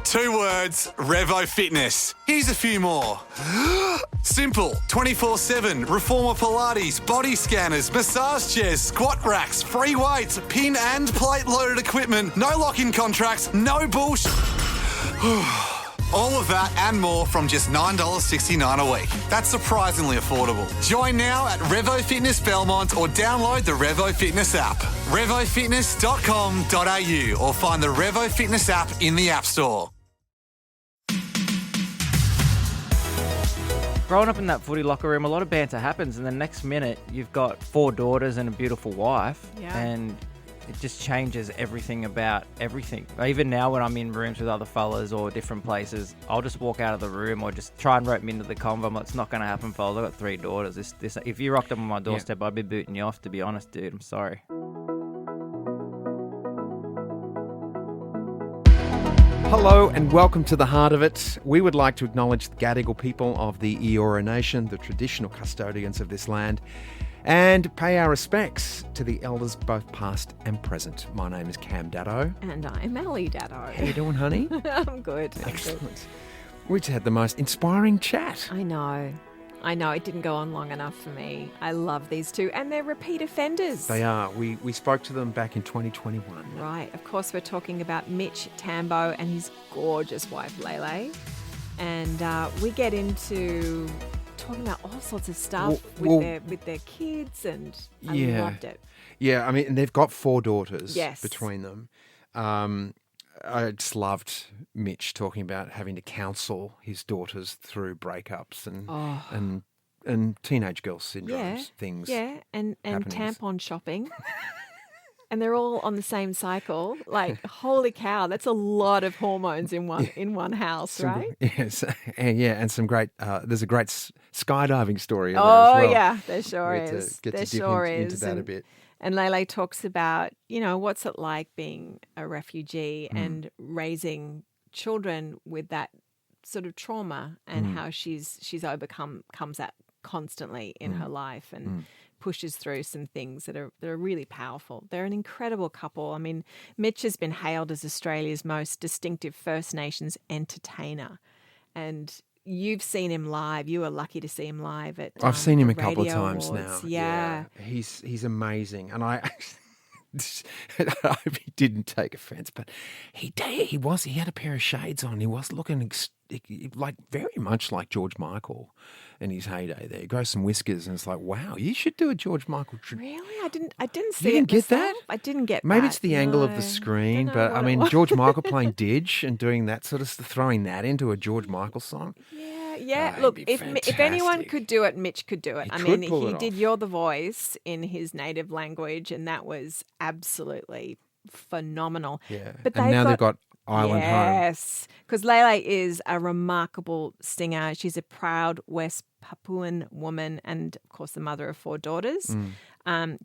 2 words, Revo Fitness. Here's a few more. Simple, 24/7, reformer Pilates, body scanners, massage chairs, squat racks, free weights, pin and plate loaded equipment, no lock-in contracts, no bullshit. All of that and more from just $9.69 a week. That's surprisingly affordable. Join now at Revo Fitness Belmont or download the Revo Fitness app. RevoFitness.com.au or find the Revo Fitness app in the App Store. Growing up in that footy locker room, a lot of banter happens, and the next minute you've got 4 daughters and a beautiful wife, and it just changes everything about everything. Even now when I'm in rooms with other fellas or different places, I'll just walk out of the room or just try and rope me into the convo. I'm like, it's not going to happen, fellas. I've got 3 daughters. This, if you rocked up on my doorstep, I'd be booting you off, to be honest, dude. I'm sorry. Hello and welcome to The Heart of It. We would like to acknowledge the Gadigal people of the Eora Nation, the traditional custodians of this land, and pay our respects to the elders both past and present. My name is Cam Daddo. And I'm Ali Daddo. How you doing, honey? I'm good. Excellent. We just had the most inspiring chat. I know. It didn't go on long enough for me. I love these two, and they're repeat offenders. They are. We spoke to them back in 2021. Right. Of course, we're talking about Mitch Tambo and his gorgeous wife, Lele. And we get into talking about all sorts of stuff with their kids, and I loved it. Yeah, I mean, and they've got 4 daughters Yes. between them. I just loved Mitch talking about having to counsel his daughters through breakups and teenage girl syndromes, things. Yeah, and happenings. tampon shopping. And they're all on the same cycle. Like, holy cow, that's a lot of hormones in one house, right? Yes, and some great. There's a great skydiving story in there Oh, as well. yeah, there sure is. Get There to dip sure into is. that a bit. And Lele talks about, what's it like being a refugee and raising children with that sort of trauma, and how she's comes that constantly in her life and pushes through some things that are really powerful. They're an incredible couple. I mean, Mitch has been hailed as Australia's most distinctive First Nations entertainer, and you've seen him live. You were lucky to see him live at I've seen him the a couple of Radio times Awards. now. Yeah. He's amazing, and I I hope he didn't take offence, but he did. He had a pair of shades on. He was looking like very much like George Michael in his heyday. There, he grows some whiskers, and it's like, wow, you should do a George Michael. Really, I didn't see. You didn't it get myself. that? I didn't get. Maybe that. it's the angle of the No. screen, Don't know but what I it mean, was. George Michael playing Didge and doing that sort of stuff, throwing that into a George Michael song. Yeah. Oh, Look, it'd be if anyone fantastic. could do it, Mitch could do it. He I could mean, pull he it did off. "You're the Voice" in his native language, and that was absolutely phenomenal. Yeah, But and now they've got Island Home. Yes, because Lele is a remarkable singer. She's a proud West Papuan woman, and of course, the mother of 4 daughters.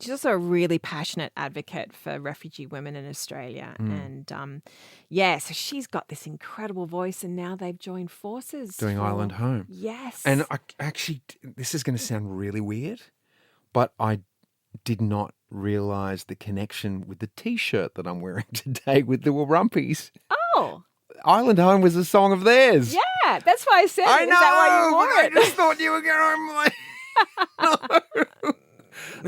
She's also a really passionate advocate for refugee women in Australia. And so she's got this incredible voice, and now they've joined forces. Doing Island Home. Yes. And I actually, this is going to sound really weird, but I did not realise the connection with the T-shirt that I'm wearing today with the Warumpies. Oh. Island Home was a song of theirs. Yeah, that's why I said I it. know, Is that why you wore but it? I just thought you were going to...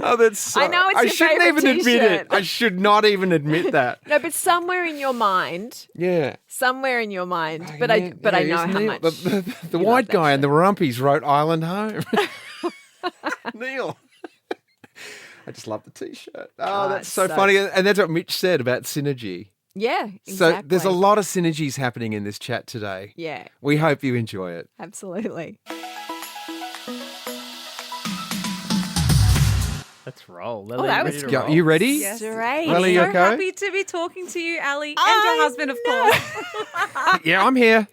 Oh, that's so... I know it's I your shouldn't favourite even admit it. T-shirt. I should not even admit that. No, but somewhere in your mind, Yeah. but I know how Neil, much the you white love that guy and the shirt. Warumpies wrote Island Home. Neil. I just love the T-shirt. Oh, that's so funny. And that's what Mitch said about synergy. Yeah, exactly. So there's a lot of synergies happening in this chat today. Yeah, We hope you enjoy it. absolutely. Let's roll. Oh, that was ready to Go, roll? you ready? Yes. Great. Lele, you So okay? happy to be talking to you, Ali, and your husband, of course. Yeah, I'm here.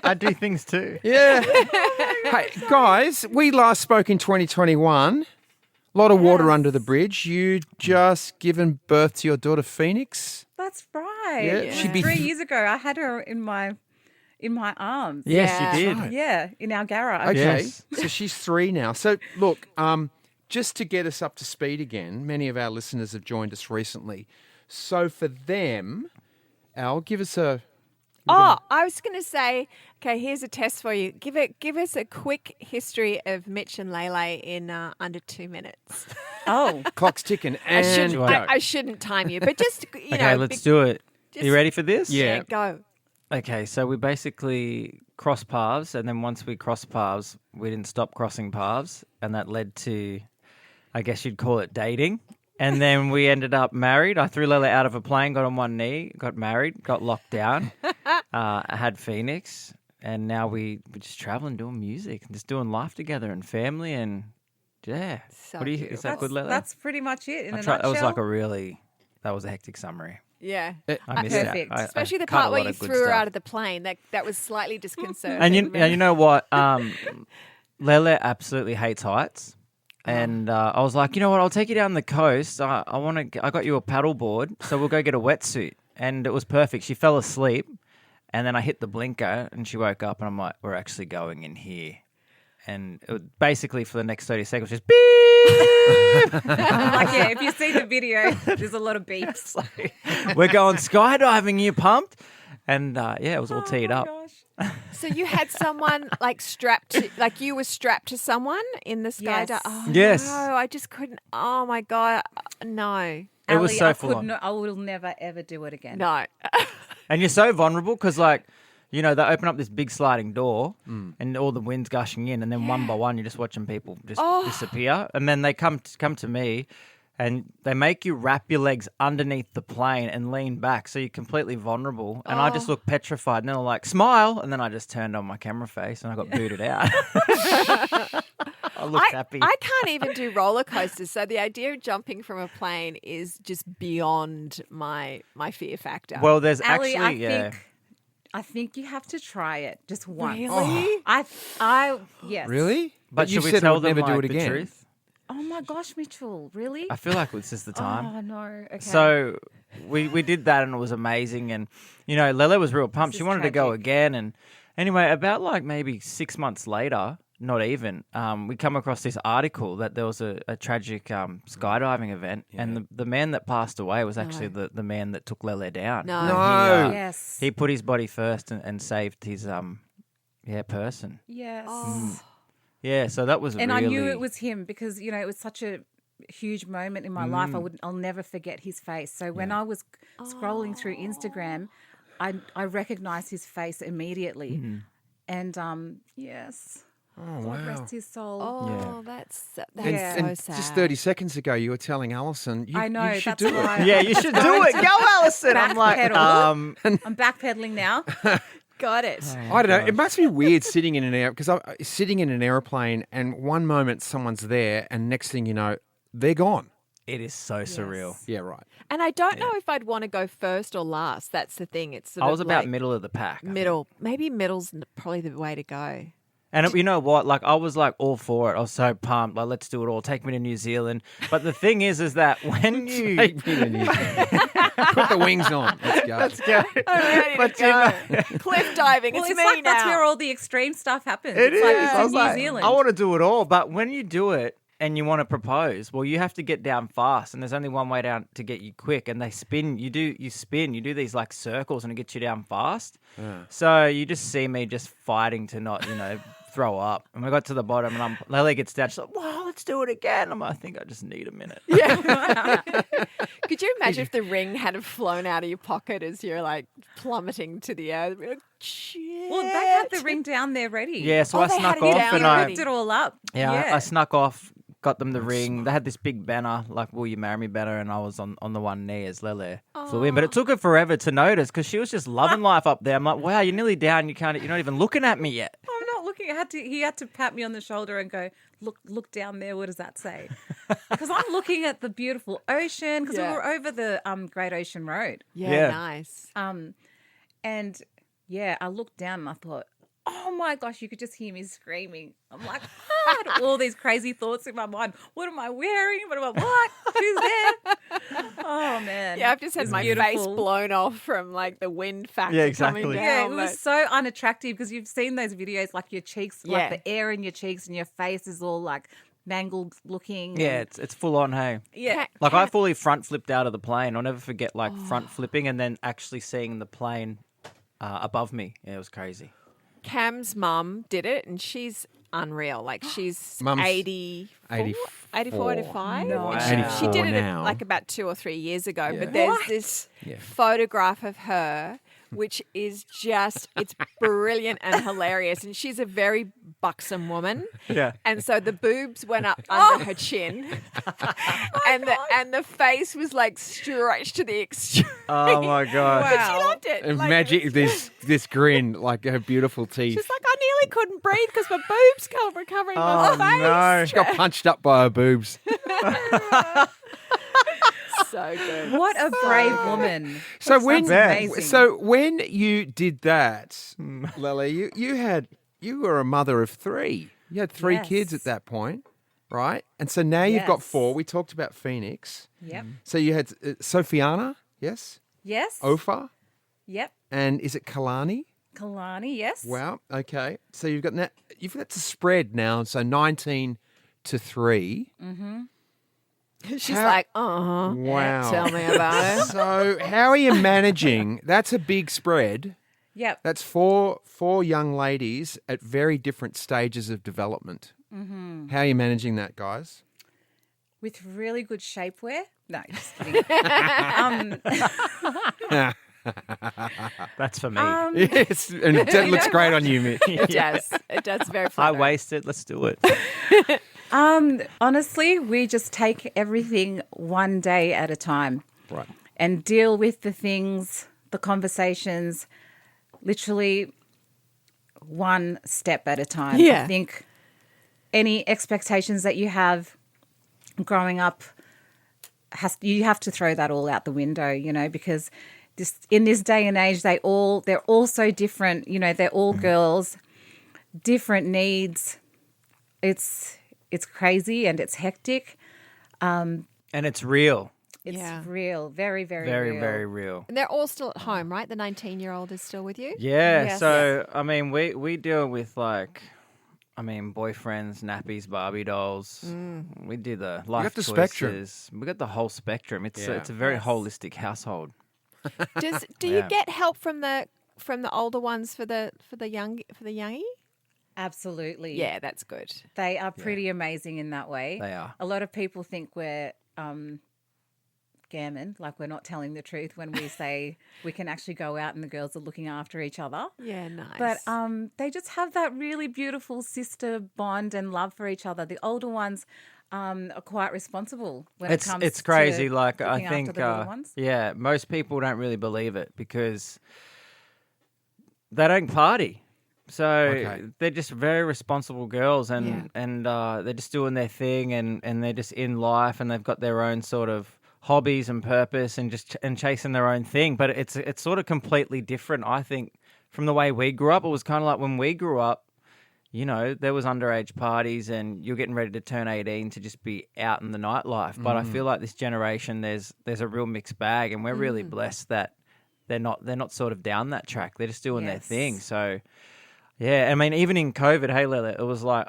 I do things too. Yeah. Hey, guys, we last spoke in 2021. A lot of water under the bridge. You just given birth to your daughter, Phoenix. That's right. Yeah, she'd be 3 years ago, I had her in my arms. Yes, Yeah. you did. Right. Yeah, in our garage. Okay, Yes. so she's 3 now. So look, just to get us up to speed again, many of our listeners have joined us recently. So for them, Al, give us a Oh, I was going to say, okay, here's a test for you. Give us a quick history of Mitch and Lele in under 2 minutes. Oh, Clock's ticking. And I shouldn't time you, but just, you Okay, know. let's do it. just- You ready for this? Yeah. Go. Okay, so we basically crossed paths, and then once we crossed paths, we didn't stop crossing paths, and that led to, I guess you'd call it dating. And then we ended up married. I threw Lele out of a plane, got on one knee, got married, got locked down. I had Phoenix, and now we're just traveling, doing music, and just doing life together and family, and yeah. So What do you? Is that good, Lele? that's pretty much it in a That nutshell. was like that was a hectic summary. Yeah. I missed Perfect. out. Especially the cut a part where lot you of good threw her stuff. out of the plane. That was slightly disconcerting. And you know what? Lele absolutely hates heights. And I was like, you know what? I'll take you down the coast. I got you a paddle board, so we'll go get a wetsuit. And it was perfect. She fell asleep, and then I hit the blinker, and she woke up, and I'm like, we're actually going in here. And it was basically for the next 30 seconds, just beep. Like, yeah, if you see the video, there's a lot of beeps. We're going skydiving. You pumped? And it was all teed up. Gosh. So you had someone you were strapped to someone in the skydive. Yes. Oh, Yes. No, I just couldn't. Oh my God. No. It was Ali, so I full on. I will never, ever do it again. No. And you're so vulnerable because, they open up this big sliding door and all the wind's gushing in, and then one by one, you're just watching people just disappear. And then they come to me, and they make you wrap your legs underneath the plane and lean back, so you're completely vulnerable. And I just look petrified, and then they're like, smile. And then I just turned on my camera face, and I got booted out. I looked happy. I can't even do roller coasters, so the idea of jumping from a plane is just beyond my fear factor. Well, there's Ali, actually, I think you have to try it just once. Really? Yes. Really? But you should we said tell would them never do like, it the again. truth? Oh my gosh, Mitchell, really? I feel like this is the time. Oh no. Okay. So we did that, and it was amazing. And Lele was real pumped. This She is wanted to go tragic. again. And anyway, about maybe 6 months later, not even, we come across this article that there was a tragic skydiving event, and the man that passed away was actually the man that took Lele down. No. And No. yes. he put his body first and saved his person. Yes. Oh. Yeah, so that was And really... I knew it was him because it was such a huge moment in my life. I'll never forget his face. So when I was scrolling through Instagram, I recognized his face immediately. And yes. Oh, God wow. rest his soul. Oh, that's Yeah. so And sad. just 30 seconds ago, you were telling Alison, you, I know, you should that's do why. it. Yeah, you should do it. Go, Alison. I'm like, Backpedal. I'm backpedaling now. Got it. I don't know. It must be weird sitting in an airplane, and one moment someone's there, and next thing you know, they're gone. it is so surreal. Yeah, right. And I don't know if I'd want to go first or last. That's the thing. It's sort I of was about like middle of the pack. I think. middle. Maybe middle's probably the way to go. And you know what? I was all for it. I was so pumped. Let's do it all. Take me to New Zealand. But the thing is that when you Take me to New Zealand. Put the wings on. Let's go. let's go. I'm ready But to go. Cliff diving. Well, it's it's me like now. that's where all the extreme stuff happens. It it's like is. it's I in was New like, Zealand. I want to do it all. But when you do it and you want to propose, well, you have to get down fast, and there's only one way down to get you quick. And they spin. You do these circles, and it gets you down fast. So you just see me just fighting to not, throw up. And we got to the bottom, and Lele gets down. She's like, "Wow, let's do it again." I think I just need a minute. Yeah. Could you imagine if the ring had flown out of your pocket as you're plummeting to the air? Like, shit. Well, they had the ring down there ready. Yeah, so Oh, I they snuck had it off, down and You I ripped it all up. I snuck off. Got them the ring. They had this big banner, "Will you marry me?" banner, and I was on the one knee as Lele flew in. But it took her forever to notice because she was just loving life up there. I'm like, "Wow, you're nearly down. You're not even looking at me yet." I'm not looking. He had to pat me on the shoulder and go, look down there. What does that say? Because I'm looking at the beautiful ocean. Because Yeah. we were over the Great Ocean Road. Yeah. Nice. And I looked down and I thought, oh my gosh, you could just hear me screaming. I'm like, I had all these crazy thoughts in my mind. What am I wearing? What? Who's there? Oh man. Yeah, I've just had It's my face beautiful. blown off from the wind factor Yeah, exactly. coming down. Yeah, it but- was so unattractive because you've seen those videos, your cheeks, Yeah. the air in your cheeks and your face is all mangled looking. Yeah, and- it's full on. Hey, yeah. I fully front flipped out of the plane. I'll never forget front flipping and then actually seeing the plane above me. Yeah, it was crazy. Cam's mum did it, and she's unreal. Like, she's Mum's 84, 85. No. And Wow. she did it now. like about 2 or 3 years ago. Yeah. But there's this photograph of her, which is just, it's brilliant and hilarious. And she's a very buxom woman. Yeah. And so the boobs went up under her chin. and the face was like stretched to the extreme. Oh my god. But she loved it. Like, Magic, it was- this grin, like her beautiful teeth. She's like, I nearly couldn't breathe because my boobs were covering my face. no. She got punched up by her boobs. So good. What a brave woman. So when amazing. when you did that, Lele, you were a mother of 3. You had 3 Yes. kids at that point, right? And so now you've got Yes. 4. We talked about Phoenix. Yep. So you had Sophiana, yes, Yes. Ofa, Yep. and is it Kalani? Kalani, yes. Wow. Okay. So you've got that's a spread now. So 19 to 3. She's How- like, uh-huh. Wow. Tell me about it. So how are you managing? That's a big spread. Yep. That's four young ladies at very different stages of development. Mm-hmm. How are you managing that, guys? With really good shapewear. No, just kidding. That's for me. Yes, and that looks great on you, Mitch. It does. It does very I flattering. wasted. Let's do it. Honestly, we just take everything one day at a time. Right. And deal with the things, the conversations, literally one step at a time. Yeah. I think any expectations that you have growing up, you have to throw that all out the window, because in this day and age, they're all so different. They're all girls, different needs. It's crazy and it's hectic. And it's real. It's Yeah. real, very, very, Very, real. very real. And they're all still at home, right? The 19-year-old is still with you? Yeah. Yes. So, I mean, we deal with boyfriends, nappies, Barbie dolls. We do the life got the choices. spectrum. We got the whole spectrum. It's Yeah. it's a very Yes. holistic household. Do you get help from the older ones for the youngie? Absolutely. Yeah, that's good. They are pretty amazing in that way. They are. A lot of people think we're gammon, like we're not telling the truth when we say we can actually go out and the girls are looking after each other. Yeah, nice. But they just have that really beautiful sister bond and love for each other. The older ones are quite responsible when it comes It's crazy. to Like I looking after think, the little ones. yeah, most people don't really believe it because they don't party. So Okay. they're just very responsible girls, and Yeah. and they're just doing their thing, and they're just in life, and they've got their own sort of hobbies and purpose, and just and chasing their own thing. But it's sort of completely different, I think, from the way we grew up. It was kind of like when we grew up. There was underage parties and you're getting ready to turn 18 to just be out in the nightlife. But I feel like this generation, there's a real mixed bag, and we're really blessed that they're not sort of down that track. They're just doing their Yes. thing. So, yeah, I mean, even in COVID, hey, Lele, it was like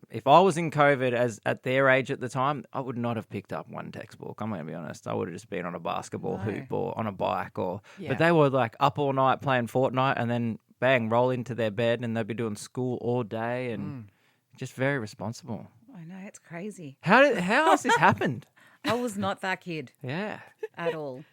if I was in COVID at their age at the time, I would not have picked up one textbook. I'm going to be honest. I would have just been on a basketball hoop or on a bike Yeah. But they were like up all night playing Fortnite and then bang, roll into their bed and they'd be doing school all day and just very responsible. I know, it's crazy. How has this happened? I was not that kid Yeah. at all.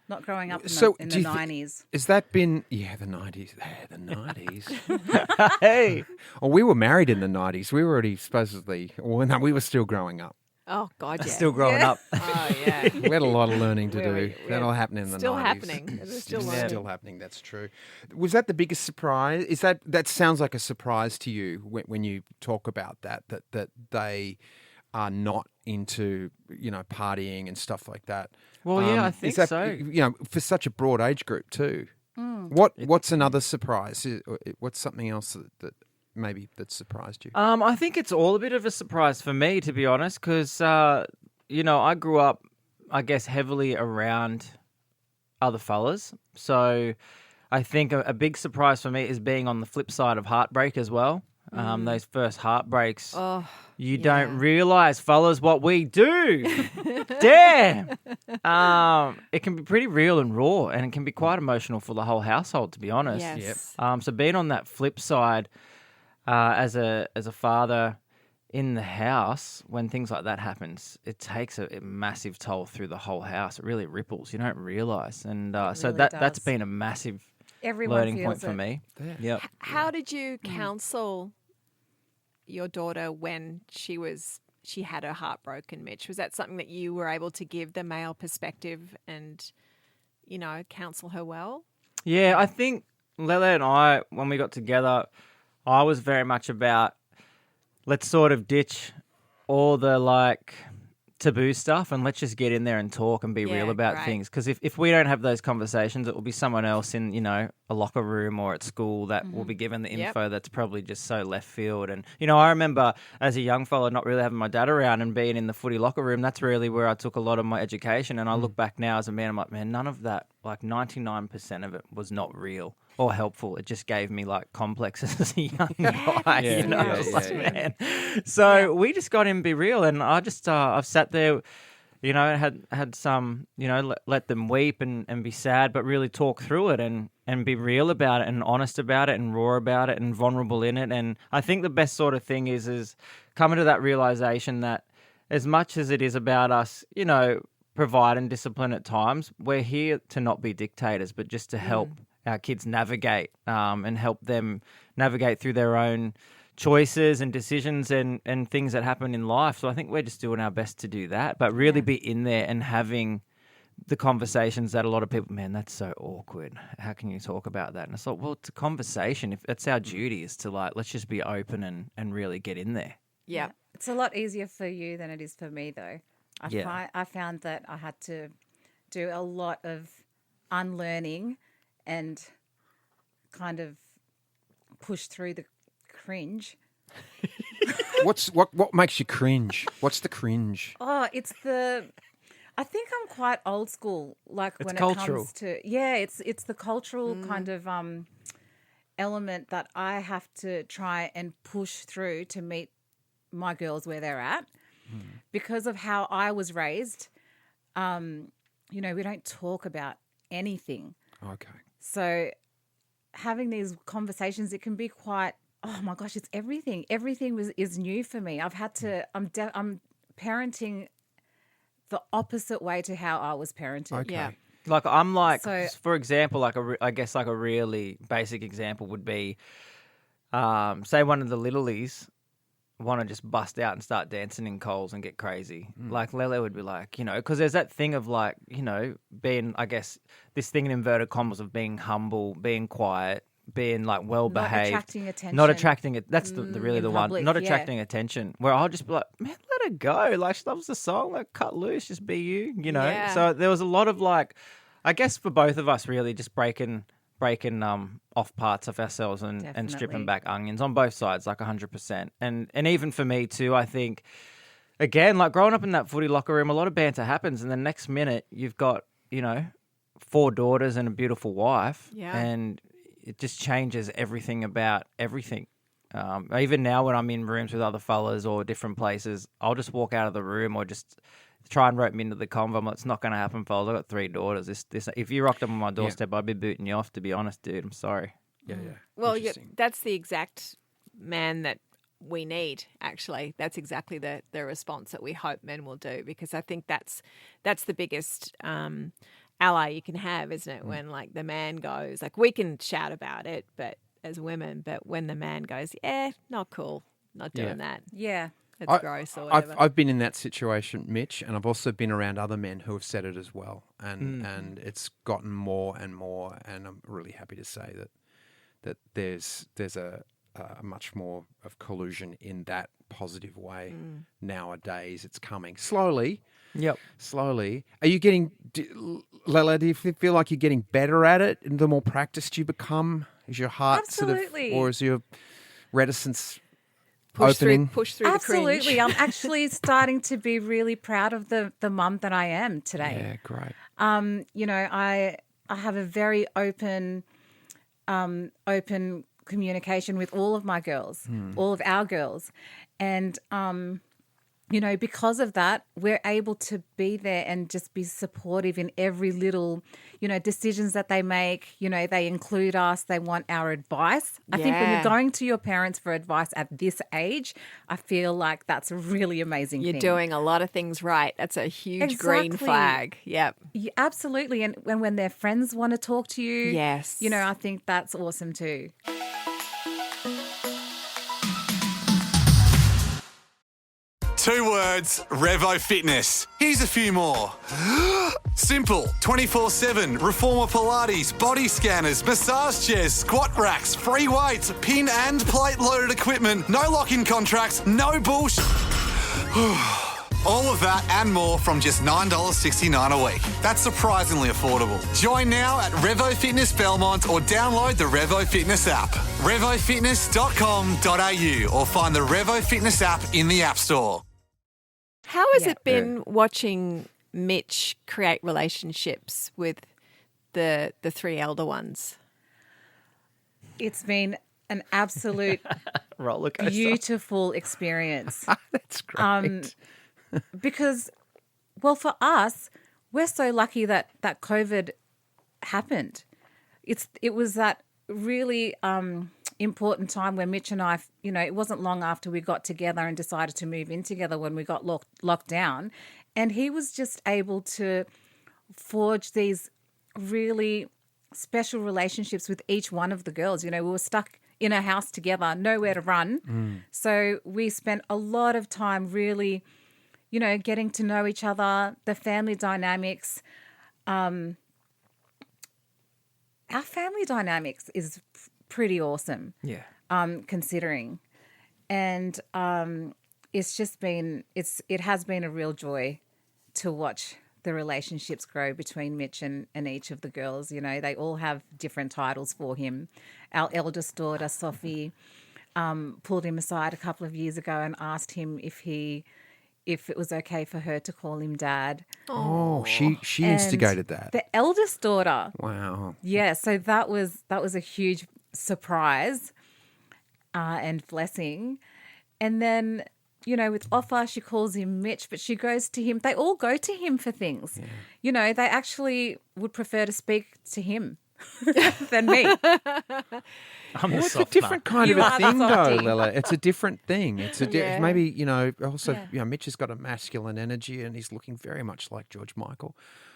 Not growing up in So, the do you thi- 90s. Has that been the 90s? Yeah, the 90s. Hey. Well, we were married in the 90s. We were already supposedly, well, no, we were still growing up. Oh, God, yeah. Still growing up. Oh, yeah. We had a lot of learning to do. we- That'll happen in the 90s. Still happening. It's still learning. Still happening. That's true. Was that the biggest surprise? Is that sounds like a surprise to you when you talk about that they are not into partying and stuff like that? Well, yeah, I is think that, so. for such a broad age group too. What's another surprise? What's something else that maybe that surprised you? I think it's all a bit of a surprise for me, to be honest, because, I grew up, I guess, heavily around other fellas. So I think a big surprise for me is being on the flip side of heartbreak as well. those first heartbreaks. Oh, You don't realise, fellas, what we do. Damn. It can be pretty real and raw, and it can be quite emotional for the whole household, to be honest. Yes. So being on that flip side, as a father in the house, when things like that happens, it takes a massive toll through the whole house. It really ripples. You don't realise, and so really that's does. been a massive Everyone learning feels point for it. me. Yeah. Yep. How did you counsel your daughter when she had her heart broken, Mitch? Was that something that you were able to give the male perspective and, counsel her well? Yeah, I think Lele and I, when we got together, I was very much about let's sort of ditch all the taboo stuff and let's just get in there and talk and be real about things. Because if we don't have those conversations, it will be someone else in, a locker room or at school that will be given the info that's probably just so left field. And, I remember as a young fella not really having my dad around and being in the footy locker room, that's really where I took a lot of my education. And I look back now as a man, I'm like, man, none of that, 99% of it was not real or helpful. It just gave me complexes as a young guy, man. So we just got him to be real, and I just I've sat there, had some, let them weep and be sad, but really talk through it and be real about it and honest about it and raw about it and vulnerable in it. And I think the best sort of thing is coming to that realization that as much as it is about us, provide and discipline at times, we're here to not be dictators, but just to help our kids navigate and help them navigate through their own choices and decisions and things that happen in life. So I think we're just doing our best to do that, but really be in there and having the conversations that a lot of people, man, that's so awkward. How can you talk about that? And it's like, well, it's a conversation. If that's our duty is to let's just be open and really get in there. Yeah. It's a lot easier for you than it is for me, though. I found that I had to do a lot of unlearning and kind of push through the cringe. What makes you cringe? What's the cringe? Oh, I think I'm quite old school. When cultural. it comes to it's the cultural kind of element that I have to try and push through to meet my girls where they're at. Because of how I was raised, we don't talk about anything. Okay. So having these conversations, it can be quite, oh my gosh, it's everything. Everything is new for me. I've had to, I'm parenting the opposite way to how I was parented. Okay. Yeah. For example, I guess a really basic example would be, say one of the littlies want to just bust out and start dancing in Coles and get crazy. Lele would be because there's that thing of being, I guess, this thing in inverted commas of being humble, being quiet, being well behaved, not attracting attention. Not attracting it. That's really the public, one. Not attracting attention. Where I'll just be like, man, let her go. She loves the song. Cut loose, just be you. Yeah. So there was a lot of I guess for both of us really just breaking off parts of ourselves and stripping Definitely. back onions on both sides, 100%. And even for me too, I think, again, growing up in that footy locker room, a lot of banter happens, and the next minute you've got, 4 daughters and a beautiful wife, and it just changes everything about everything. Even now when I'm in rooms with other fellas or different places, I'll just walk out of the room or just try and rope me into the convo. I'm like, it's not going to happen, fellas. I've got 3 daughters. This. If you rocked up on my doorstep, I'd be booting you off, to be honest, dude. I'm sorry. Yeah. Well, Interesting. that's the exact man that we need, actually. That's exactly the response that we hope men will do, because I think that's the biggest ally you can have, isn't it? When the man goes, we can shout about it, but as women, but when the man goes, not cool, not doing that. Yeah. It's gross or whatever. I've been in that situation, Mitch, and I've also been around other men who have said it as well, and it's gotten more and more. And I'm really happy to say that there's a much more of collusion in that positive way nowadays. It's coming slowly. Yep. Slowly. Are you getting, Lele, do you feel like you're getting better at it? And the more practiced you become, is your heart Absolutely. or is your reticence push opening? Through Absolutely. the cringe. I'm actually starting to be really proud of the mum that I am today. Yeah, great. I have a very open communication with all of my girls, all of our girls. And, you know, because of that, we're able to be there and just be supportive in every little, you know, decisions that they make. You know, they include us. They want our advice. I think when you're going to your parents for advice at this age, I feel like that's a really amazing thing. You're doing a lot of things right. That's a huge green flag. Yep. Yeah, absolutely. And when their friends want to talk to you, Yes. you know, I think that's awesome too. Two words, Revo Fitness. Here's a few more. Simple, 24/7, reformer Pilates, body scanners, massage chairs, squat racks, free weights, pin and plate loaded equipment, no lock-in contracts, no bullshit. All of that and more from just $9.69 a week. That's surprisingly affordable. Join now at Revo Fitness Belmont or download the Revo Fitness app. RevoFitness.com.au or find the Revo Fitness app in the App Store. How has it been watching Mitch create relationships with the three elder ones? It's been an absolute Roller coaster. beautiful experience. That's great. Because, well, for us, we're so lucky that COVID happened. It was that really important time where Mitch and I, you know, it wasn't long after we got together and decided to move in together when we got locked down. And he was just able to forge these really special relationships with each one of the girls. You know, we were stuck in a house together, nowhere to run. So we spent a lot of time really, you know, getting to know each other, the family dynamics. Our family dynamics is pretty awesome. Yeah. Considering. And it's just been, it has been a real joy to watch the relationships grow between Mitch and each of the girls. You know, they all have different titles for him. Our eldest daughter, Sophie, pulled him aside a couple of years ago and asked him if it was okay for her to call him Dad. Oh, she And instigated that. The eldest daughter. Wow. Yeah, so that was a huge surprise and blessing. And then, you know, with Offa, she calls him Mitch, but she goes to him. They all go to him for things. Yeah. You know, they actually would prefer to speak to him than me. It's a different kind of a thing, though, Lele. It's a different thing. It's maybe, you know, also, you know, Mitch has got a masculine energy and he's looking very much like George Michael.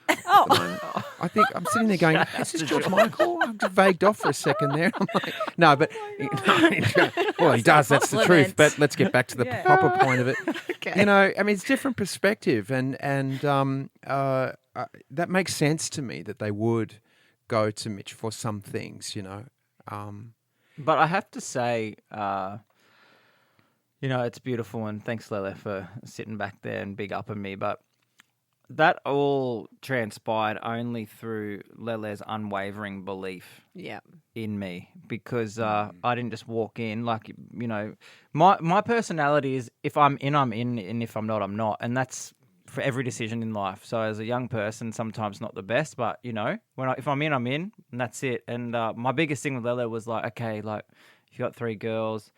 I think I'm sitting there going, is this George Michael? I'm just vagued off for a second there. I'm like, no, but well, he does. That's the truth. But let's get back to the proper point of it. Okay. You know, I mean, it's different perspective, and that makes sense to me that they would go to Mitch for some things. You know, but I have to say, you know, it's beautiful, and thanks, Lele, for sitting back there and big upping me, but. That all transpired only through Lele's unwavering belief in me, because I didn't just walk in. Like, you know, my personality is if I'm in, and if I'm not, I'm not. And that's for every decision in life. So as a young person, sometimes not the best, but, you know, if I'm in, I'm in, and that's it. And my biggest thing with Lele was like, okay, like, you got 3 girls,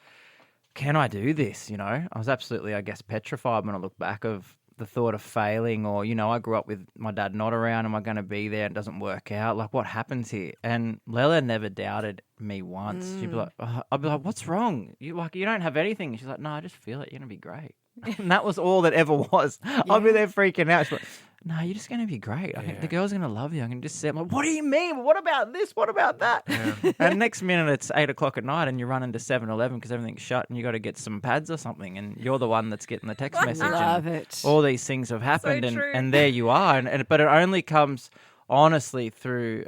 can I do this, you know? I was absolutely, I guess, petrified when I look back of the thought of failing, or, you know, I grew up with my dad not around. Am I going to be there? It doesn't work out. Like, what happens here? And Lele never doubted me once. She'd be like, I'd be like, what's wrong? You don't have anything. And she's like, no, I just feel it. You're going to be great. And that was all that ever was. I'd be there freaking out. She's like, no, you're just going to be great. I think the girls are going to love you. I can just say, I'm like, what do you mean? What about this? What about that? Yeah. And next minute it's 8 o'clock at night and you're running to 7-Eleven because everything's shut and you got to get some pads or something. And you're the one that's getting the text message. I love it. All these things have happened, So true. and there you are. But it only comes honestly through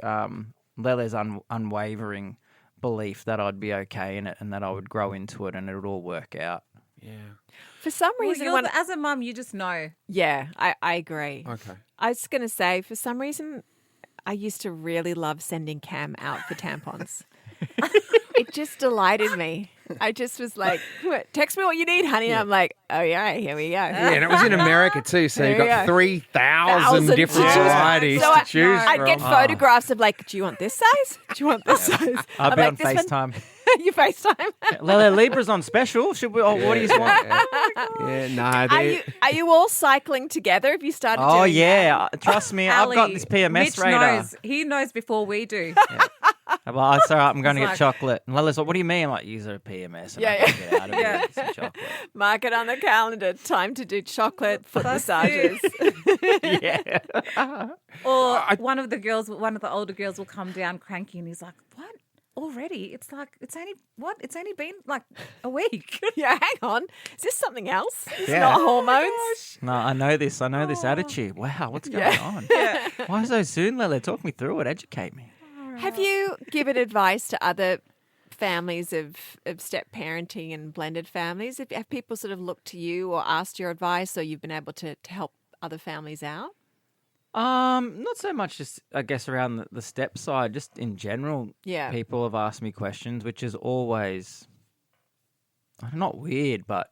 Lele's unwavering belief that I'd be okay in it and that I would grow into it and it would all work out. Yeah. For some reason, as a mum, you just know. Yeah, I agree. Okay. I was going to say, for some reason, I used to really love sending Cam out for tampons. It just delighted me. I just was like, text me what you need, honey. And I'm like, oh, yeah, here we go. Yeah, and it was in America too, so you There got you go. 3,000 different varieties So to choose I'd from. get photographs of like, do you want this size? Do you want this size? I'll I'm be like, on this one- FaceTime. You FaceTime. Lele, Libra's on special. Should we? Oh, what do you want? Yeah, no. Are you all cycling together? Have you started Oh doing yeah, trust me, I've got Ali, this PMS Mitch radar. knows. He knows before we do. Well, it's all right. I'm going to It's get like- chocolate. And Lele's like, what do you mean? I'm like, use a PMS. And Yeah, I yeah. can get out of it. Some chocolate. that? Mark it on the calendar. Time to do chocolate foot massages. Yeah. Or one of the older girls will come down cranky and he's like, what? Already? It's like, it's only been like a week. Yeah, hang on. Is this something else? It's Yeah. not hormones. No, I know this. I know this attitude. Wow, what's going on? Why so soon, Lele? Talk me through it. Educate me. Have you given advice to other families of step parenting and blended families? Have people sort of looked to you or asked your advice, or you've been able to help other families out? Not so much just, I guess, around the step side, just in general. Yeah. People have asked me questions, which is always not weird, but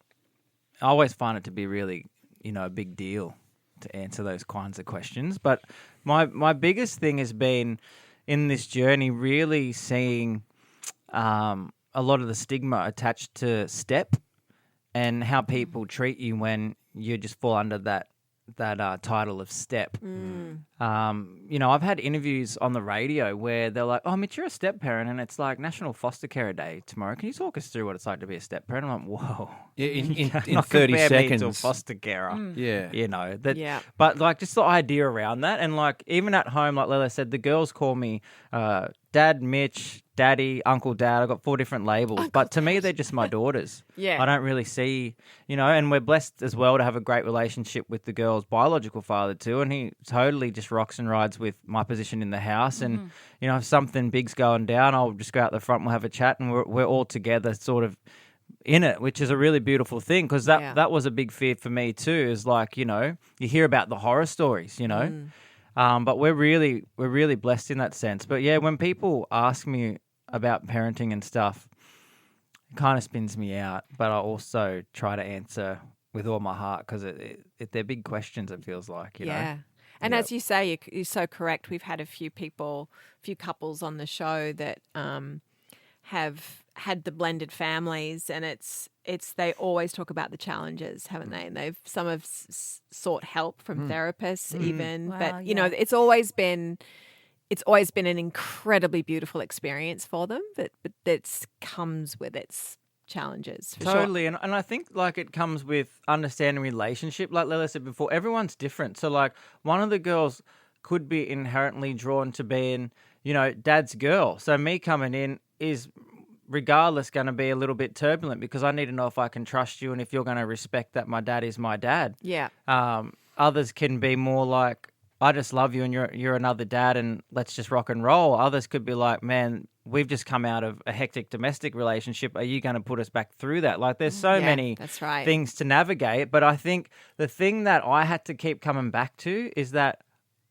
I always find it to be really, a big deal to answer those kinds of questions. But my biggest thing has been in this journey really seeing a lot of the stigma attached to step and how people treat you when you just fall under that title of step. I've had interviews on the radio where they're like, oh, Mitch, you're a step parent, and it's like National Foster Care Day tomorrow. Can you talk us through what it's like to be a step parent? I'm like, whoa. Yeah, in Not 30 compare me to a seconds. foster carer. Yeah. Yeah. But like just the idea around that, and like even at home, like Lele said, the girls call me Dad, Mitch, Daddy, Uncle Dad. I've got 4 different labels, but to me, they're just my daughters. Yeah. I don't really see, and we're blessed as well to have a great relationship with the girl's biological father too, and he totally just rocks and rides with my position in the house. And if something big's going down, I'll just go out the front, we'll have a chat, and we're all together, sort of in it, which is a really beautiful thing, because that was a big fear for me too. Is like you hear about the horror stories, but we're really blessed in that sense. But yeah, when people ask me about parenting and stuff, it kind of spins me out, but I also try to answer with all my heart, because they're big questions, it feels like, Yeah. And as you say, you're so correct. We've had a few couples on the show that have had the blended families, and they always talk about the challenges, haven't they? And some have sought help from therapists even, Wow, but yeah. it's always been an incredibly beautiful experience for them, but that comes with its challenges. For Totally, and I think like it comes with understanding relationship. Like Lele said before, everyone's different. So like one of the girls could be inherently drawn to being, dad's girl. So me coming in is regardless going to be a little bit turbulent, because I need to know if I can trust you and if you're going to respect that my dad is my dad. Yeah. Others can be more like, I just love you and you're another dad and let's just rock and roll. Others could be like, man, we've just come out of a hectic domestic relationship. Are you going to put us back through that? Like there's so many that's right. things to navigate. But I think the thing that I had to keep coming back to is that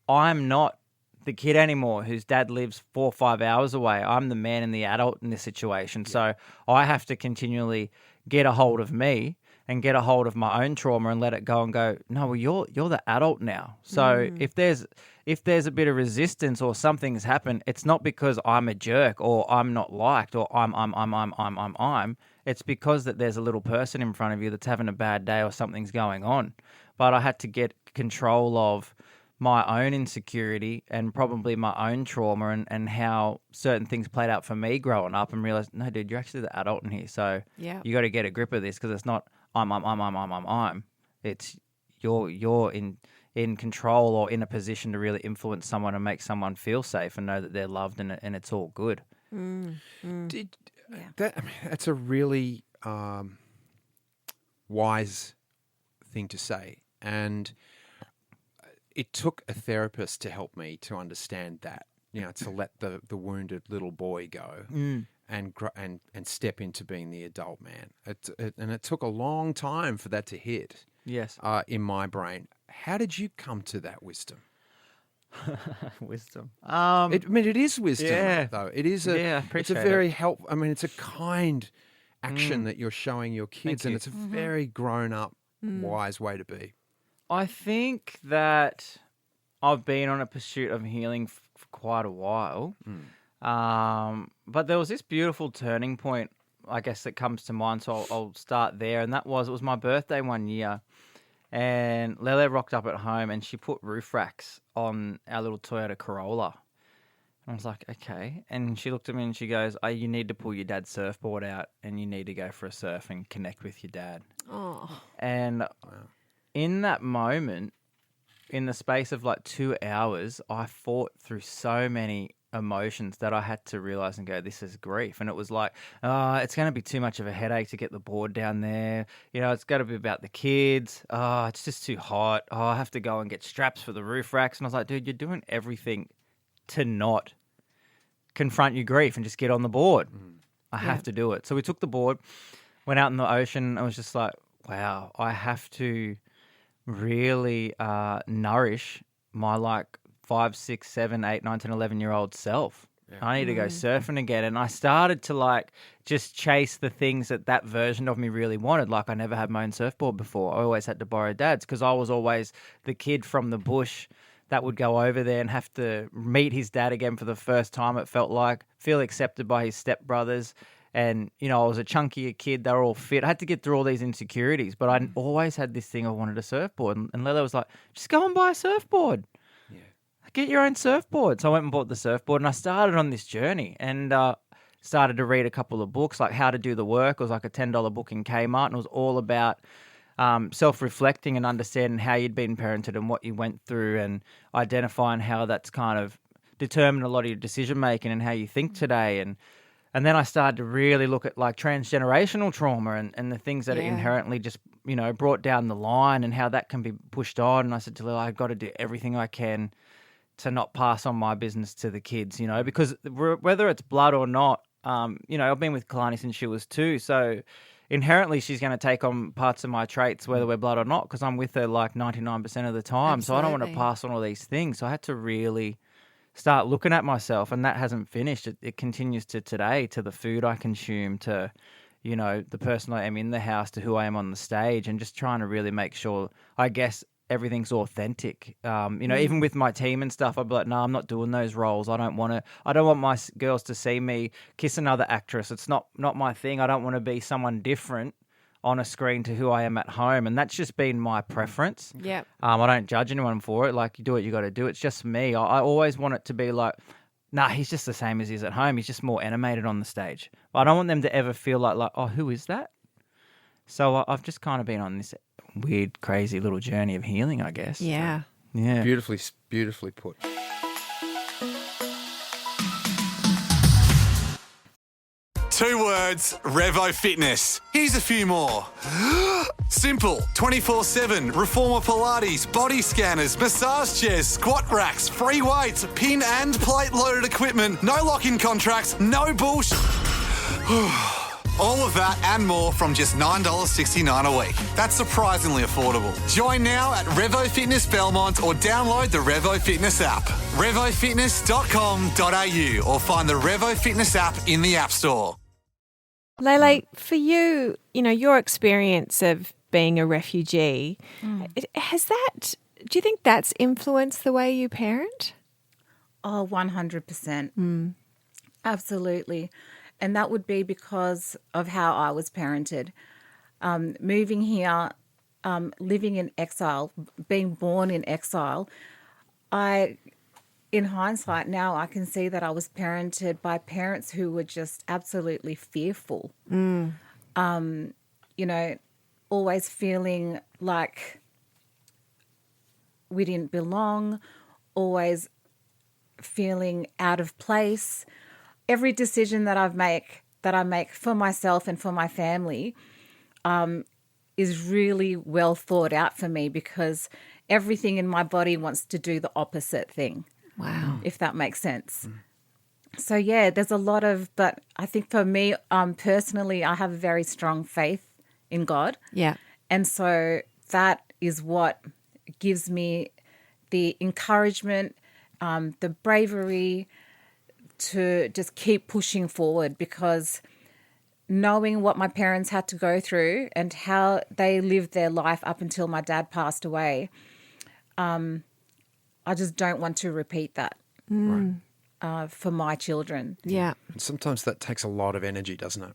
I'm not the kid anymore whose dad lives 4 or 5 hours away. I'm the man and the adult in this situation. Yeah. So I have to continually get a hold of me and get a hold of my own trauma and let it go and go, no, well, you're the adult now. So if there's a bit of resistance or something's happened, it's not because I'm a jerk or I'm not liked or I'm. It's because that there's a little person in front of you that's having a bad day or something's going on. But I had to get control of my own insecurity and probably my own trauma and how certain things played out for me growing up, and realize, no, dude, you're actually the adult in here. So you got to get a grip of this, because it's not I'm. It's you're in control or in a position to really influence someone and make someone feel safe and know that they're loved and it's all good. That's a really wise thing to say, and it took a therapist to help me to understand that, to let the wounded little boy go and step into being the adult man. And it took a long time for that to hit. Yes. In my brain. How did you come to that wisdom? Wisdom. It is wisdom, Yeah. though. It is I it's a appreciate very it. it's a kind action that you're showing your kids, and you. it's a very grown up, wise way to be. I think that I've been on a pursuit of healing for quite a while. But there was this beautiful turning point, I guess, that comes to mind. So I'll start there. And it was my birthday one year. And Lele rocked up at home and she put roof racks on our little Toyota Corolla. And I was like, okay. And she looked at me and she goes, you need to pull your dad's surfboard out and you need to go for a surf and connect with your dad. Oh. And in that moment, in the space of like 2 hours, I fought through so many emotions that I had to realize and go, this is grief. And it was like, it's going to be too much of a headache to get the board down there. You know, it's got to be about the kids. It's just too hot. I have to go and get straps for the roof racks. And I was like, dude, you're doing everything to not confront your grief and just get on the board. I have to do it. So we took the board, went out in the ocean. I was just like, wow, I have to really nourish my like 5, 6, 7, 8, 9, 10, 11-year-old self. Yeah. I need to go surfing again. And I started to like just chase the things that version of me really wanted. Like I never had my own surfboard before. I always had to borrow dad's because I was always the kid from the bush that would go over there and have to meet his dad again for the first time. It felt like, feel accepted by his stepbrothers. And, you know, I was a chunkier kid. They were all fit. I had to get through all these insecurities, but I always had this thing I wanted a surfboard. And Lele was like, just go and buy a surfboard. Yeah. Get your own surfboard. So I went and bought the surfboard and I started on this journey and started to read a couple of books, like How to Do the Work. It was like a $10 book in Kmart and it was all about self-reflecting and understanding how you'd been parented and what you went through and identifying how that's kind of determined a lot of your decision-making and how you think today. And then I started to really look at like transgenerational trauma and the things that are inherently just, you know, brought down the line and how that can be pushed on. And I said to Lil, I've got to do everything I can to not pass on my business to the kids, you know, because whether it's blood or not, you know, I've been with Kalani since she was 2. So inherently she's going to take on parts of my traits, whether we're blood or not, because I'm with her like 99% of the time. Absolutely. So I don't want to pass on all these things. So I had to really start looking at myself, and that hasn't finished. It continues to today, to the food I consume, to, you know, the person I am in the house, to who I am on the stage, and just trying to really make sure, I guess, everything's authentic. You know, even with my team and stuff, I'd be like, no, I'm not doing those roles. I don't want my girls to see me kiss another actress. It's not my thing. I don't want to be someone different on a screen to who I am at home. And that's just been my preference. Yeah. I don't judge anyone for it. Like, you do what you got to do. It's just me. I always want it to be like, nah, he's just the same as he is at home. He's just more animated on the stage. But I don't want them to ever feel like, oh, who is that? So I've just kind of been on this weird, crazy little journey of healing, I guess. Yeah. Yeah. Beautifully put. Two words, Revo Fitness. Here's a few more. Simple, 24/7, reformer Pilates, body scanners, massage chairs, squat racks, free weights, pin and plate loaded equipment, no lock-in contracts, no bullshit. All of that and more from just $9.69 a week. That's surprisingly affordable. Join now at Revo Fitness Belmont or download the Revo Fitness app. RevoFitness.com.au or find the Revo Fitness app in the App Store. Lele, for you, you know, your experience of being a refugee, do you think that's influenced the way you parent? Oh, 100%. Absolutely. And that would be because of how I was parented. Moving here, living in exile, being born in exile, in hindsight now, I can see that I was parented by parents who were just absolutely fearful. You know, always feeling like we didn't belong, always feeling out of place. Every decision that I make for myself and for my family is really well thought out for me because everything in my body wants to do the opposite thing. Wow. If that makes sense. So, yeah, there's a lot of, but I think for me personally, I have a very strong faith in God. Yeah. And so that is what gives me the encouragement, the bravery to just keep pushing forward, because knowing what my parents had to go through and how they lived their life up until my dad passed away, I just don't want to repeat that. Right. for my children. Yeah. And sometimes that takes a lot of energy, doesn't it?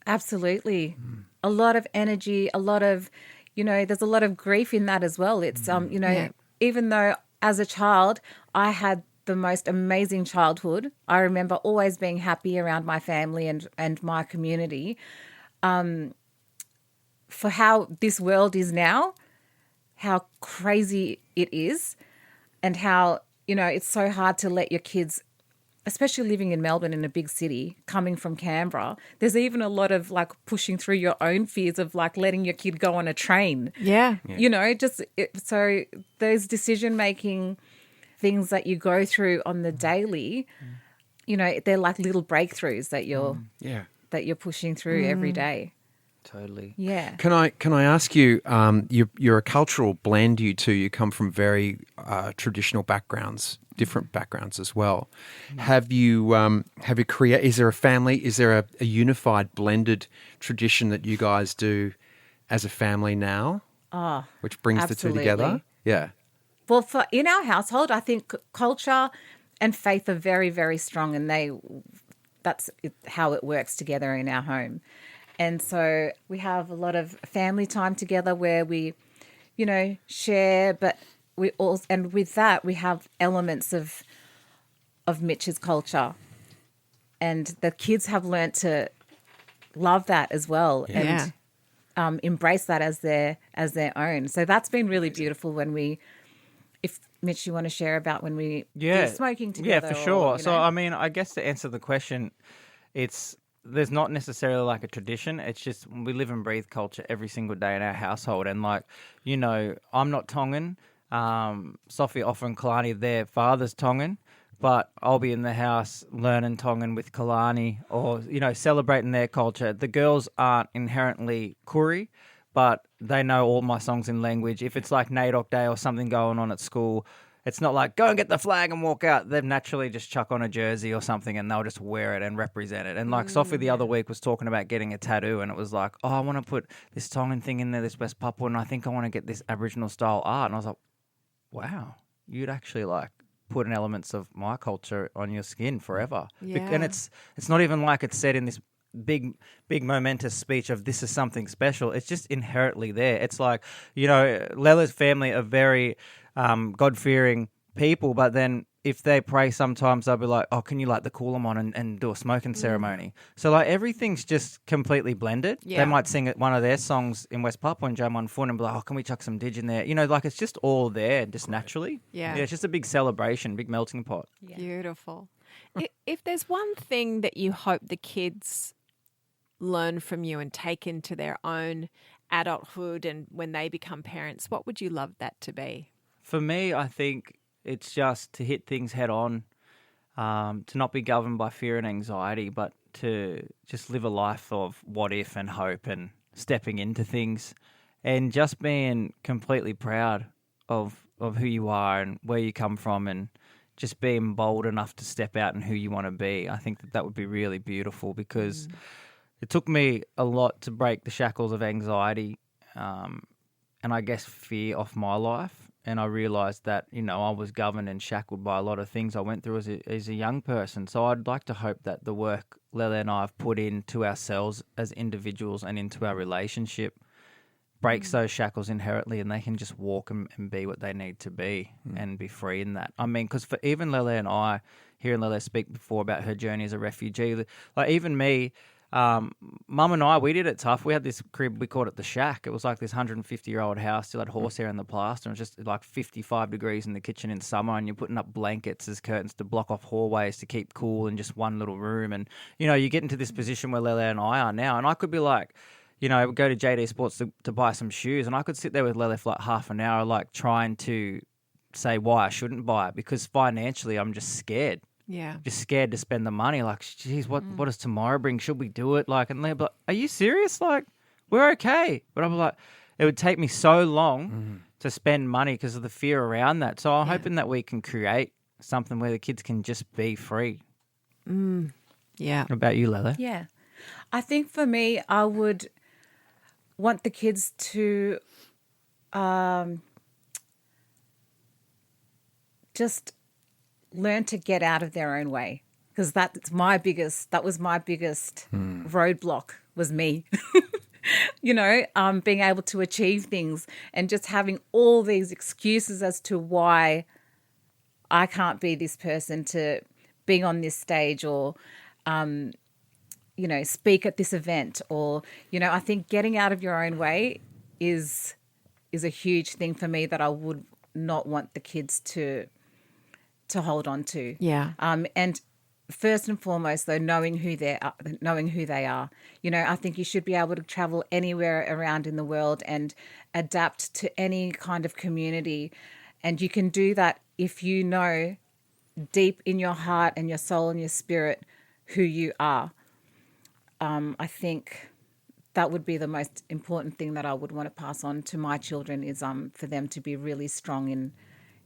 Absolutely. A lot of energy, a lot of, there's a lot of grief in that as well. It's, even though as a child I had the most amazing childhood, I remember always being happy around my family and my community. For how this world is now, how crazy it is, and how, it's so hard to let your kids, especially living in Melbourne in a big city, coming from Canberra, there's even a lot of like pushing through your own fears of like letting your kid go on a train. Yeah. So those decision-making things that you go through on the daily, they're like little breakthroughs that you're pushing through every day. Totally. Yeah. Can I ask you? You're a cultural blend. You two. You come from very traditional backgrounds, different backgrounds as well. Have you created? Is there a family? Is there a unified blended tradition that you guys do as a family now? Oh, which brings absolutely. the two together. Yeah. Well, in our household, I think culture and faith are very, very strong, and that's how it works together in our home. And so we have a lot of family time together where we, share, but we also, and with that we have elements of Mitch's culture, and the kids have learnt to love that as well, and embrace that as their own. So that's been really beautiful if Mitch, you want to share about when we do smoking together? Yeah, for sure. So, I mean, I guess to answer the question, there's not necessarily like a tradition. It's just we live and breathe culture every single day in our household. And like, I'm not Tongan. Sophie, Offa and Kalani, their father's Tongan. But I'll be in the house learning Tongan with Kalani or, celebrating their culture. The girls aren't inherently Koori, but they know all my songs in language. If it's like NAIDOC Day or something going on at school, it's not like, go and get the flag and walk out. They've naturally just chuck on a jersey or something and they'll just wear it and represent it. And like Sophie the other week was talking about getting a tattoo, and it was like, I want to put this Tongan thing in there, this West Papua, and I think I want to get this Aboriginal style art. And I was like, wow, you'd actually like put in elements of my culture on your skin forever. Yeah. And it's not even like it's said in this big momentous speech of this is something special. It's just inherently there. It's like, Lele's family are very God-fearing people, but then if they pray sometimes they'll be like, oh, can you light the coolam on and do a smoking ceremony? So like everything's just completely blended. Yeah. They might sing one of their songs in West Papua and Jaman Fun and be like, oh, can we chuck some dig in there? Like it's just all there just naturally. Yeah. It's just a big celebration, big melting pot. Yeah. Beautiful. If there's one thing that you hope the kids learn from you and take into their own adulthood and when they become parents, what would you love that to be? For me, I think it's just to hit things head on, to not be governed by fear and anxiety, but to just live a life of what if and hope and stepping into things and just being completely proud of who you are and where you come from and just being bold enough to step out and who you want to be. I think that would be really beautiful because it took me a lot to break the shackles of anxiety and I guess fear off my life. And I realised that, I was governed and shackled by a lot of things I went through as a young person. So I'd like to hope that the work Lele and I have put into ourselves as individuals and into our relationship breaks those shackles inherently and they can just walk and be what they need to be and be free in that. I mean, because for even Lele and I, hearing Lele speak before about her journey as a refugee, like even me, Mum and I, we did it tough. We had this crib, we called it the shack. It was like this 150-year-old house, still had horsehair in the plaster. It was just like 55 degrees in the kitchen in summer, and you're putting up blankets as curtains to block off hallways to keep cool in just one little room. And, you get into this position where Lele and I are now, and I could be like, go to JD Sports to buy some shoes, and I could sit there with Lele for like half an hour, like trying to say why I shouldn't buy it because financially I'm just scared. Yeah. Just scared to spend the money. Like, geez, what does tomorrow bring? Should we do it? Like, and they're like, are you serious? Like, we're okay. But I'm like, it would take me so long to spend money because of the fear around that. So I'm hoping that we can create something where the kids can just be free. Yeah. What about you, Lele? Yeah. I think for me, I would want the kids to just learn to get out of their own way, because that was my biggest roadblock, was me. Being able to achieve things and just having all these excuses as to why I can't be this person to being on this stage or, speak at this event, or, I think getting out of your own way is a huge thing for me that I would not want the kids to hold on to. Yeah. And first and foremost, though, knowing who they are. I think you should be able to travel anywhere around in the world and adapt to any kind of community. And you can do that if you know deep in your heart and your soul and your spirit who you are. I think that would be the most important thing that I would want to pass on to my children, is for them to be really strong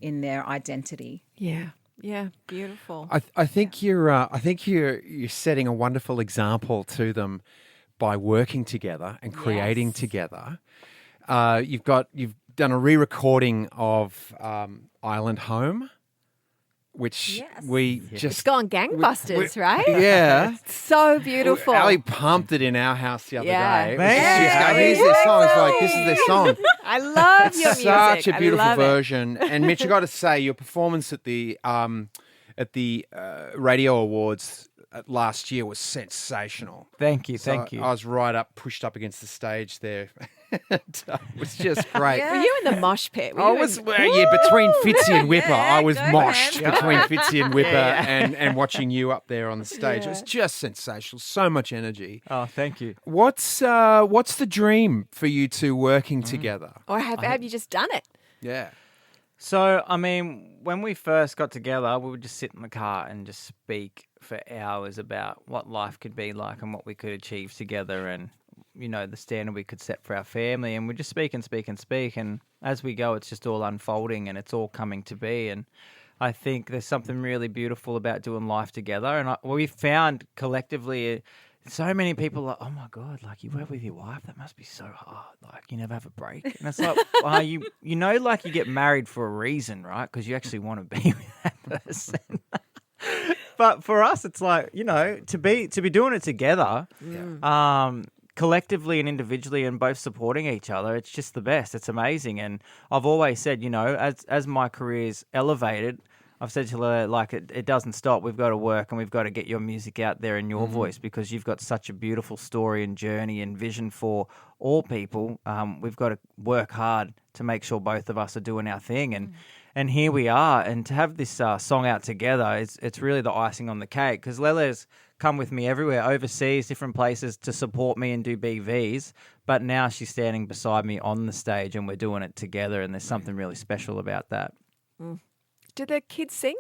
in their identity. Yeah. Yeah, beautiful. I think you're setting a wonderful example to them by working together and creating together. You've done a re-recording of Island Home, which It's gone gangbusters, right? Yeah. So beautiful. Ali pumped it in our house the other day. Yeah. Here's their song. It's like, this is their song. I love your music. Such a beautiful I love version. And Mitch, I got to say, your performance at the radio awards last year was sensational. Thank you. I was pushed up against the stage there. It was just great. Were you in the mosh pit? Between Fitzy and Whipper. I was moshed between Fitzy and Whipper and watching you up there on the stage. It was just sensational. So much energy. Oh, thank you. What's the dream for you two working together? Or have you just done it? Yeah. So, I mean, when we first got together, we would just sit in the car and just speak for hours about what life could be like and what we could achieve together, and the standard we could set for our family. And we just speak and speak and speak. And as we go, it's just all unfolding and it's all coming to be. And I think there's something really beautiful about doing life together. And we found collectively, so many people are like, oh my God, like you work with your wife, that must be so hard. Like you never have a break. And it's like, you get married for a reason, right? Because you actually want to be with that person. But for us, it's like, to be doing it together, collectively and individually, and both supporting each other, it's just the best. It's amazing. And I've always said, as my career's elevated, I've said to her, like, it doesn't stop. We've got to work and we've got to get your music out there in your voice, because you've got such a beautiful story and journey and vision for all people. We've got to work hard to make sure both of us are doing our thing. And here we are. And to have this song out together, it's really the icing on the cake, because Lele's come with me everywhere, overseas, different places to support me and do BVs. But now she's standing beside me on the stage and we're doing it together. And there's something really special about that. Mm. Do the kids sing?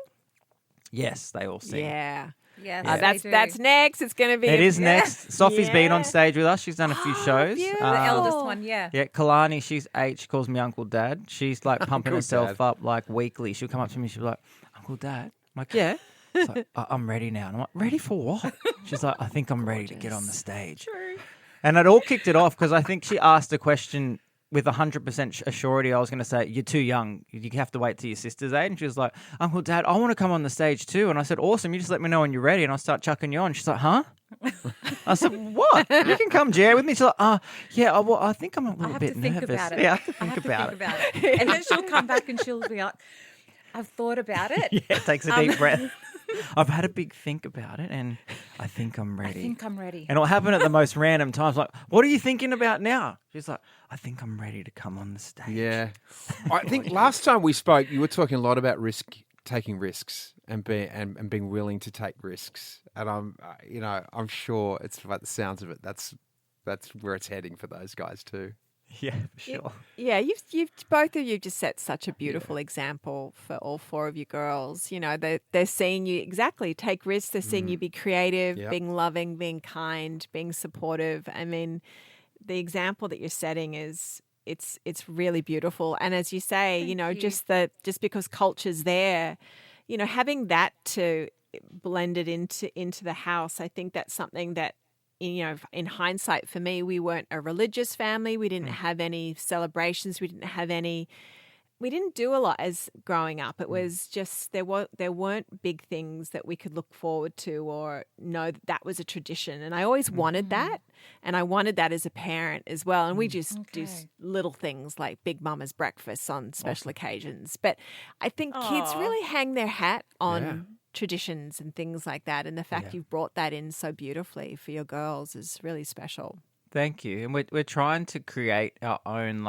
Yes, they all sing. Yeah. Yes, that's next. It's going to be. It is next. Sophie's been on stage with us. She's done a few shows. The eldest one, yeah. Yeah, Kalani, she's 8. She calls me Uncle Dad. She's like pumping herself up like weekly. She'll come up to me. She'll be like, Uncle Dad. I'm like, yeah. She's like, I'm ready now. And I'm like, ready for what? She's like, I think I'm ready to get on the stage. True. And it all kicked it off because I think she asked a question with 100% assurity. I was going to say, you're too young. You have to wait till your sister's age. And she was like, Uncle Dad, I want to come on the stage too. And I said, awesome. You just let me know when you're ready and I'll start chucking you on. She's like, huh? I said, what? You can come jam with me. She's like, yeah, well, I think I'm a little bit nervous. About it. Yeah, I have to think about it. And then she'll come back and she'll be like, I've thought about it. Yeah, takes a deep breath. I've had a big think about it and I think I'm ready. And it'll happen at the most random times. Like, what are you thinking about now? She's like, I think I'm ready to come on the stage. Yeah. I think last time we spoke, you were talking a lot about taking risks and being willing to take risks. And I'm sure it's about the sounds of it. That's where it's heading for those guys too. Yeah, for sure. Yeah, you've both of you just set such a beautiful example for all 4 of you girls. They're seeing you take risks. They're seeing you be creative, being loving, being kind, being supportive. I mean, the example that you're setting it's really beautiful. And as you say, just because culture's there, having that to blend it into the house, I think that's something that, in hindsight, for me, we weren't a religious family. We didn't have any celebrations. We didn't have any didn't do a lot as growing up. It was just there weren't big things that we could look forward to or know that was a tradition. And I always wanted that, and I wanted that as a parent as well. And we just do little things like Big Mama's breakfast on special occasions. But I think kids really hang their hat on traditions and things like that. And the fact you've brought that in so beautifully for your girls is really special. Thank you. And we're trying to create our own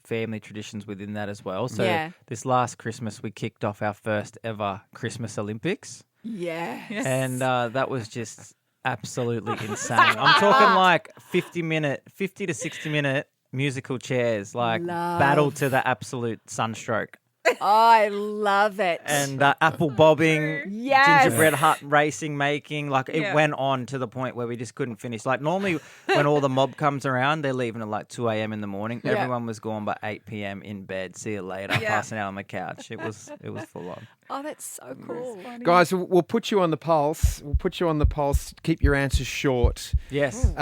family traditions within that as well. So this last Christmas, we kicked off our first ever Christmas Olympics. Yeah. And that was just absolutely insane. I'm talking 50 to 60 minute musical chairs, battle to the absolute sunstroke. Oh, I love it. And apple bobbing, Yes. gingerbread hut racing, making. It went on to the point where we just couldn't finish. Normally when all the mob comes around, they're leaving at 2 a.m. in the morning. Yeah. Everyone was gone by 8 p.m. in bed. See you later. Passing out on the couch. It was full on. Oh, that's so cool. Guys, we'll put you on the pulse. Keep your answers short. Yes.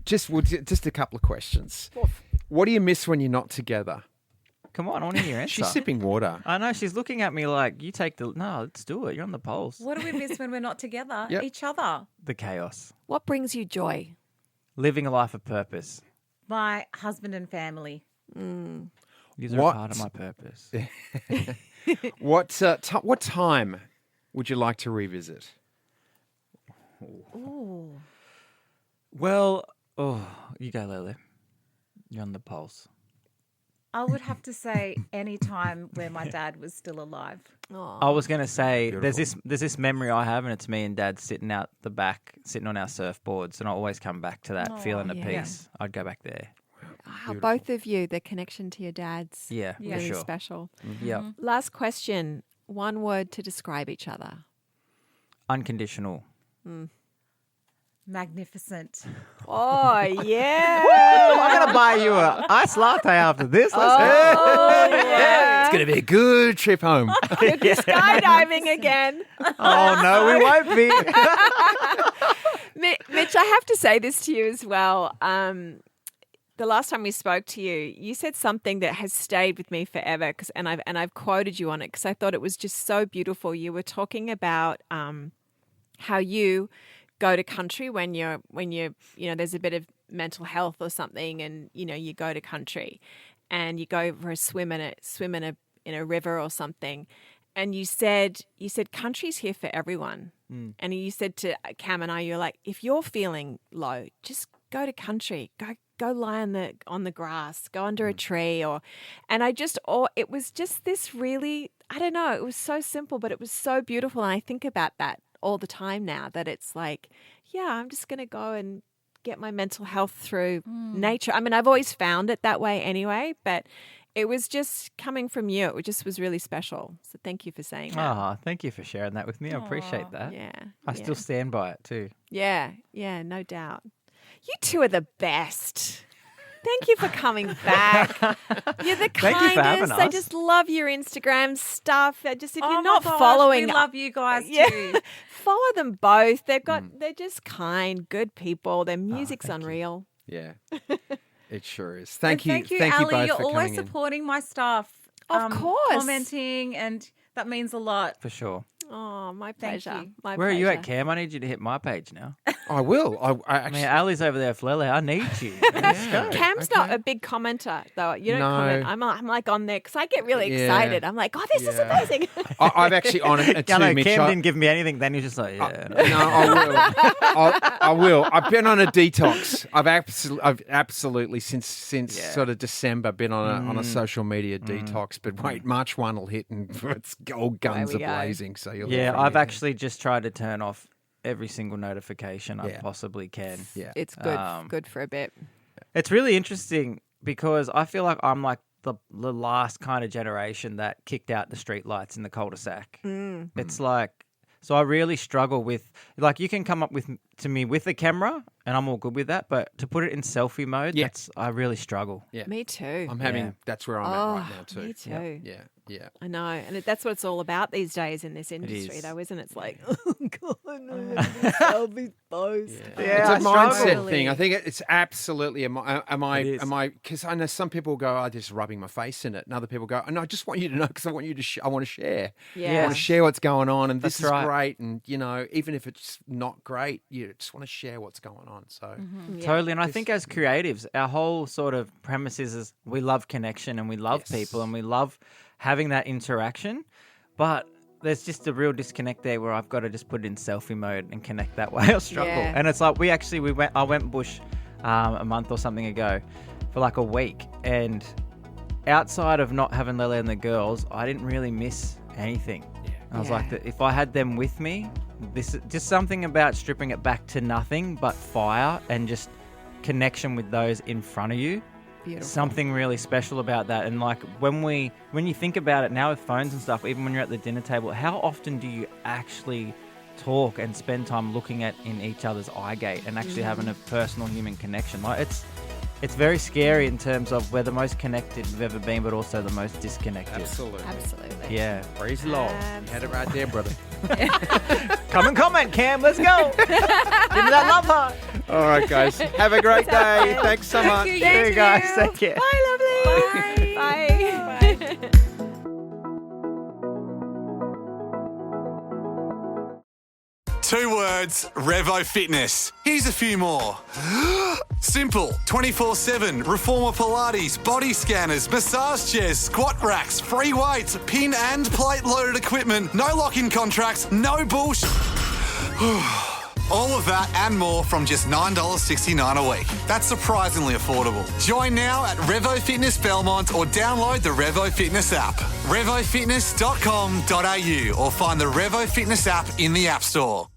Just a couple of questions. What do you miss when you're not together? Come on, I want to hear your answer. She's sipping water. I know, she's looking at me like, you take the... No, let's do it. You're on the pulse. What do we miss when we're not together? Yep. Each other. The chaos. What brings you joy? Living a life of purpose. My husband and family. These are a part of my purpose. What time would you like to revisit? Well, you go, Lele. You're on the pulse. I would have to say any time where my dad was still alive. I was going to say, there's this memory I have, and it's me and Dad sitting out the back, sitting on our surfboards, and I always come back to that feeling of peace. I'd go back there. Both of you, the connection to your dads. Yeah, for really sure. special. Yeah. Last question. One word to describe each other. Unconditional. Magnificent. Oh, yeah. I'm going to buy you a iced latte after this. Let's yeah. It's going to be a good trip home. Skydiving again. Oh, no, we won't be. Mitch, I have to say this to you as well. The last time we spoke to you, you said something that has stayed with me forever, and I've quoted you on it because I thought it was just so beautiful. You were talking about how you go to country when you're there's a bit of mental health or something, and you go to country, and you go for a swim in a river or something, and you said country's here for everyone, and you said to Cam and I, you're like, if you're feeling low, just go to country, go lie on the grass, go under a tree, it was just this really, I don't know, it was so simple, but it was so beautiful, and I think about that all the time now, that it's like, yeah, I'm just going to go and get my mental health through nature. I mean, I've always found it that way anyway, but it was just coming from you. It just was really special. So thank you for saying that. Oh, thank you for sharing that with me. I appreciate that. Yeah. I still stand by it too. Yeah, no doubt. You two are the best. Thank you for coming back. You're the Thank you for having kindest. I us. just love your Instagram stuff. If you're Oh not my gosh, following, we love you guys too. follow them both. They're just kind, good people. Their music's unreal. Yeah, it sure is. Thank you, Ali. both You're for always coming in. supporting my stuff. Of course. Commenting, and that means a lot. For sure. Oh, my Thank pleasure. you. My Where are you at, pleasure. Cam? I need you to hit my page now. I will. I I actually. mean, Ali's over there, Lele. I need you. Let's go. Cam's not a big commenter, though. You don't comment. I'm like on there because I get really excited. I'm like, oh, this is amazing. I've actually on it too, I know, Mitch. Cam didn't give me anything. Then he's just like, yeah. No, I will. I've been on a detox. I've absolutely since sort of December been on a social media detox. But wait, March 1 will hit and it's all guns we go. blazing. So you'll Yeah, hear from I've me. actually just tried to turn off every single notification I possibly can. Yeah. It's good for a bit. It's really interesting because I feel like I'm like the last kind of generation that kicked out the street lights in the cul-de-sac. It's like, so I really struggle with, like, you can come up to me with a camera and I'm all good with that, but to put it in selfie mode, I really struggle. Yeah. Me too. I'm having. Yeah. That's where I'm at right now too. Me too. Yeah. Yeah. I know. And that's what it's all about these days in this industry, is. though, isn't it? It's like, oh, God, no, I'll be both. It's a I mindset struggle. thing. I think it's absolutely. Am is. I? Because I know some people go, "I'm just rubbing my face in it," and other people go, "No, I just want you to know because I want you to. I want to share. Yeah. I want to share what's going on, and this That's right. is great. And even if it's not great, you just want to share what's going on. So Yeah. Totally. And I think as creatives, our whole sort of premise is we love connection and we love Yes. people and we love having that interaction. But there's just a real disconnect there where I've got to just put it in selfie mode and connect that way or struggle. Yeah. And it's like I went bush a month or something ago for like a week. And outside of not having Lele and the girls, I didn't really miss anything. I was like, if I had them with me, this just something about stripping it back to nothing but fire and just connection with those in front of you. Beautiful. Something really special about that. And like when you think about it now with phones and stuff, even when you're at the dinner table, how often do you actually talk and spend time looking in each other's eye gate and actually having a personal human connection? Like it's very scary in terms of we're the most connected we've ever been, but also the most disconnected. absolutely, Absolutely. Yeah. praise the Lord. You had it right there, brother. Come and comment, Cam. Let's go. Give me that love heart. All right, guys. Have a great day. Thanks so much. you. There you guys. Take care. Bye, lovely. Bye. Two words, Revo Fitness. Here's a few more. Simple, 24/7, reformer Pilates, body scanners, massage chairs, squat racks, free weights, pin and plate loaded equipment, no lock-in contracts, no bullshit. All of that and more from just $9.69 a week. That's surprisingly affordable. Join now at Revo Fitness Belmont or download the Revo Fitness app. RevoFitness.com.au or find the Revo Fitness app in the App Store.